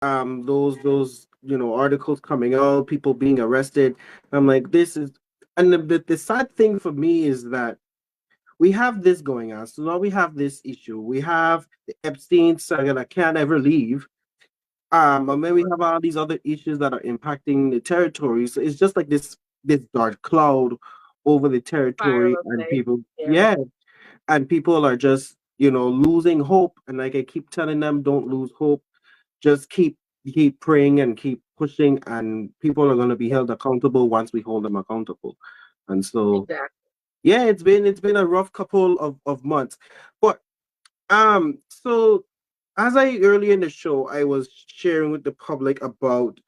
those articles coming out, people being arrested. I'm like, this is, and the sad thing for me is that we have this going on. So now we have this issue. We have the Epstein saga that can't ever leave. And then we have all these other issues that are impacting the territory. So it's just like this dark cloud over the territory, Spiral and effect. people, Yeah. yeah, and people are just losing hope. And like I keep telling them, don't lose hope. Just keep praying and keep pushing, and people are going to be held accountable once we hold them accountable. And so, Exactly. yeah, it's been a rough couple of months, but so as I earlier in the show, I was sharing with the public about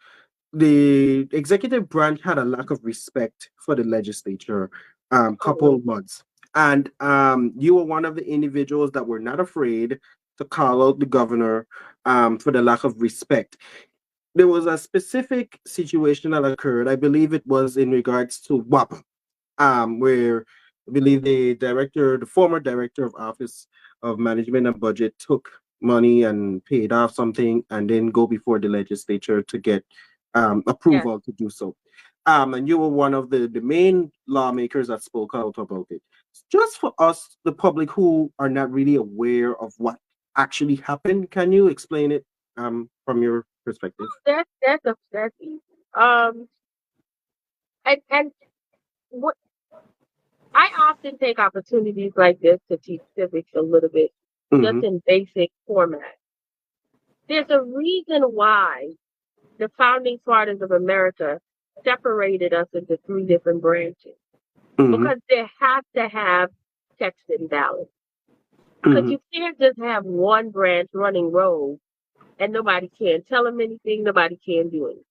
the executive branch had a lack of respect for the legislature couple Totally. months. And you were one of the individuals that were not afraid to call out the governor for the lack of respect. There was a specific situation that occurred. I believe it was in regards to WAP, where I believe the former director of Office of Management and Budget took money and paid off something and then go before the legislature to get Yes. approval to do so. And you were one of the main lawmakers that spoke out about it. Just for us, the public who are not really aware of what actually happened, can you explain it from your perspective? That's easy. Um, and what I often take opportunities like this to teach civics a little bit, just Mm-hmm. in basic format. There's a reason why the founding fathers of America separated us into three different branches Mm-hmm. because they have to have checks and balance. Because Mm-hmm. you can't just have one branch running rogue and nobody can tell them anything, nobody can do anything.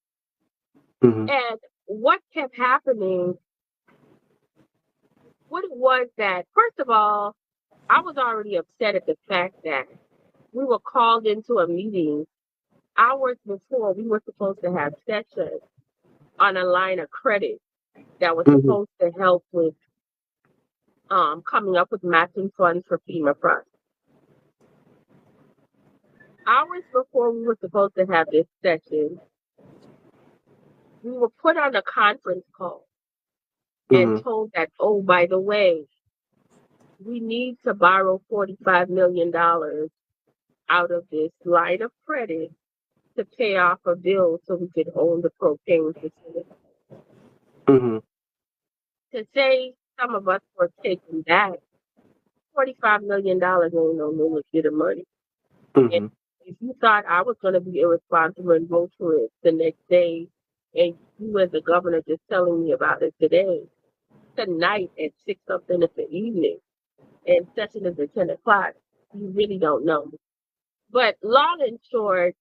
Mm-hmm. And what kept happening, what it was that, first of all, I was already upset at the fact that we were called into a meeting hours before we were supposed to have sessions on a line of credit that was Mm-hmm. supposed to help with coming up with matching funds for FEMA projects. Hours before we were supposed to have this session, we were put on a conference call and Mm-hmm. told that, oh, by the way, we need to borrow $45 million out of this line of credit to pay off a bill so we could own the propane facility. Mm-hmm. To say some of us were taking that, $45 million ain't no little bit of money. And Mm-hmm. if you thought I was going to be irresponsible and vote for it the next day, and you as the governor just telling me about it today, tonight at 6 something in the evening, and session is at 10 o'clock, you really don't know. But long and short,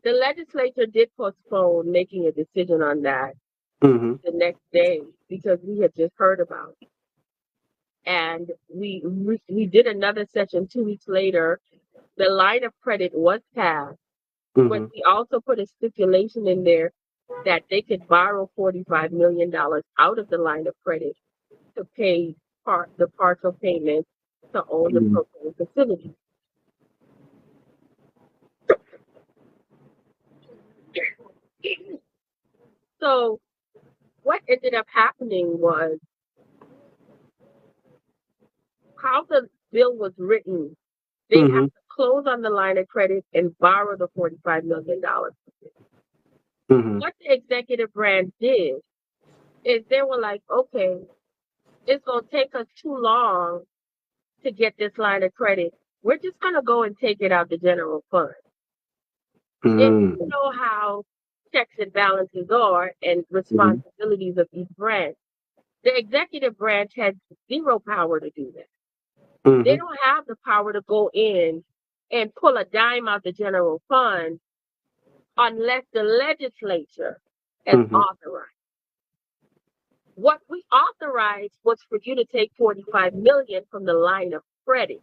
the legislature did postpone making a decision on that Mm-hmm. the next day because we had just heard about it. And we did another session 2 weeks later. The line of credit was passed, but Mm-hmm. we also put a stipulation in there that they could borrow $45 million out of the line of credit to pay the partial payment to own the Mm-hmm. propane facility. So what ended up happening was how the bill was written. They have Mm-hmm. to close on the line of credit and borrow the $45 million. Mm-hmm. What the executive branch did is they were like, okay, it's going to take us too long to get this line of credit. We're just going to go and take it out the general fund. And you Mm-hmm. know how checks and balances are and responsibilities of each branch. The executive branch has zero power to do that. They Mm-hmm. don't have the power to go in and pull a dime out the general fund unless the legislature has Mm-hmm. authorized. What we authorized was for you to take 45 million from the line of credit.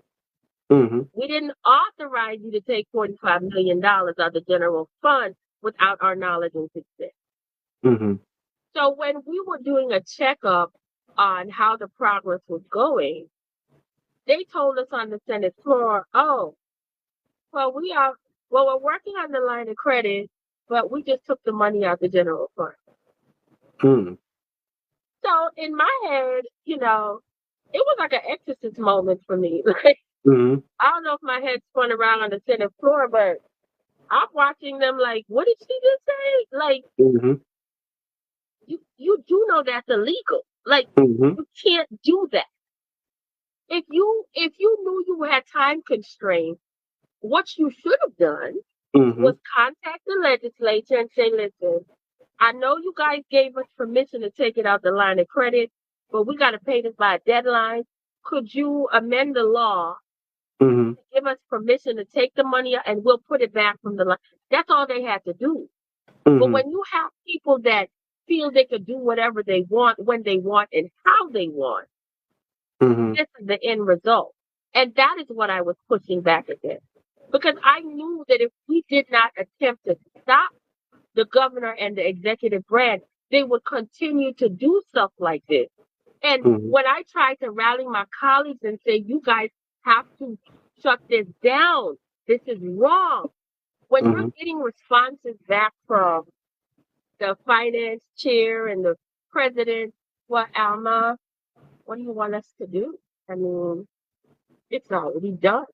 Mm-hmm. We didn't authorize you to take $45 million out of the general fund without our knowledge and consent. Mm-hmm. So when we were doing a checkup on how the progress was going, they told us on the Senate floor, oh, well, Well, we're working on the line of credit, but we just took the money out the general fund. Mm. So in my head, it was like an exorcist moment for me. Like, Mm-hmm. I don't know if my head spun around on the Senate floor, but I'm watching them like, what did she just say? Like, Mm-hmm. you do know that's illegal. Like, Mm-hmm. you can't do that. If you knew you had time constraints, what you should have done Mm-hmm. was contact the legislature and say, listen, I know you guys gave us permission to take it out the line of credit, but we got to pay this by a deadline. Could you amend the law Mm-hmm. to give us permission to take the money out and we'll put it back from the line? That's all they had to do. But Mm-hmm. when you have people that feel they could do whatever they want, when they want, and how they want, Mm-hmm. this is the end result. And that is what I was pushing back against. Because I knew that if we did not attempt to stop the governor and the executive branch, they would continue to do stuff like this. And Mm-hmm. when I tried to rally my colleagues and say, you guys have to shut this down, this is wrong. When you're Mm-hmm. getting responses back from the finance chair and the president, well, Alma, what do you want us to do? I mean, it's already done.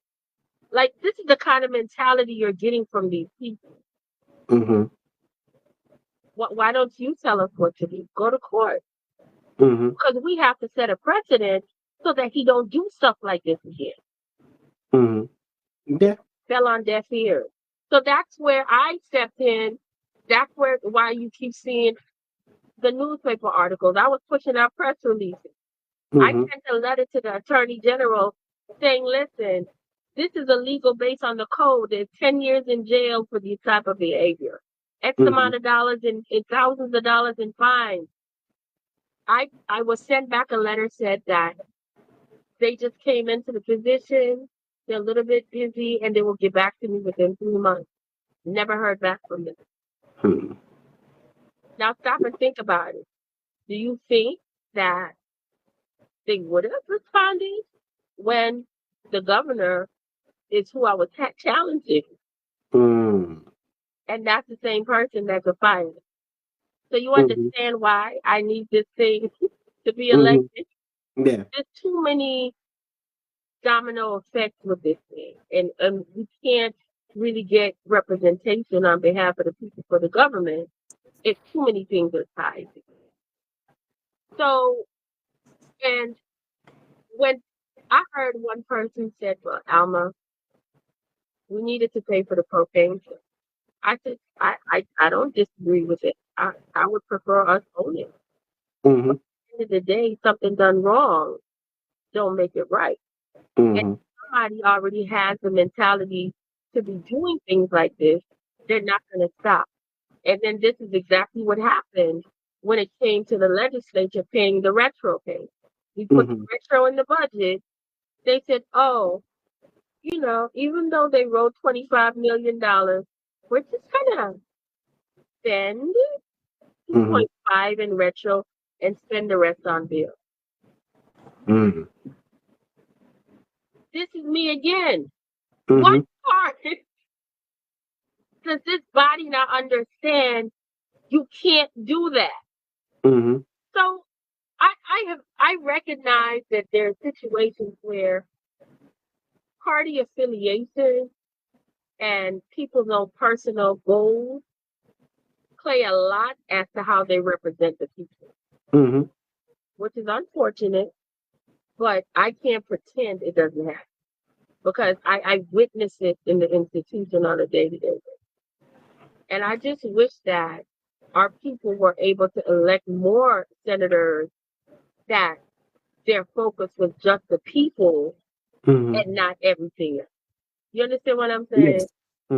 Like, this is the kind of mentality you're getting from these people. Mm-hmm. Why don't you tell us what to do? Go to court. Mm-hmm. Because we have to set a precedent so that he don't do stuff like this again. Mm-hmm. Yeah. Fell on deaf ears. So that's where I stepped in. That's why you keep seeing the newspaper articles. I was pushing out press releases. I Mm-hmm. sent a letter to the Attorney General saying, listen, this is illegal based on the code. There's 10 years in jail for this type of behavior. X Mm-hmm. amount of dollars in thousands of dollars in fines. I was sent back a letter said that they just came into the position. They're a little bit busy and they will get back to me within 3 months. Never heard back from them. Mm-hmm. Now stop and think about it. Do you think that they would have responded when the governor is who I was challenging? Mm-hmm. And that's the same person that's a fire. So you Mm-hmm. understand why I need this thing to be Mm-hmm. elected? Yeah. There's too many domino effects with this thing. And we can't really get representation on behalf of the people for the government if too many things are tied together. So, and when I heard one person said, well, Alma, we needed to pay for the propane. I said, I don't disagree with it. I would prefer us own it. Mm-hmm. But at the end of the day, something done wrong don't make it right. And Mm-hmm. somebody already has the mentality to be doing things like this, they're not going to stop. And then this is exactly what happened when it came to the legislature paying the retro pay. We put the Mm-hmm. retro in the budget. They said, oh, even though they wrote $25 million, we're just gonna spend Mm-hmm. 2.5 in retro and spend the rest on bills. Mm-hmm. This is me again. Mm-hmm. What part does this body not understand? You can't do that. Mm-hmm. So I recognize that there are situations where party affiliation and people's own personal goals play a lot as to how they represent the people, Mm-hmm. which is unfortunate, but I can't pretend it doesn't happen because I witness it in the institution on a day-to-day basis. And I just wish that our people were able to elect more senators that their focus was just the people Mm-hmm. and not everything else. You understand what I'm saying? Yes.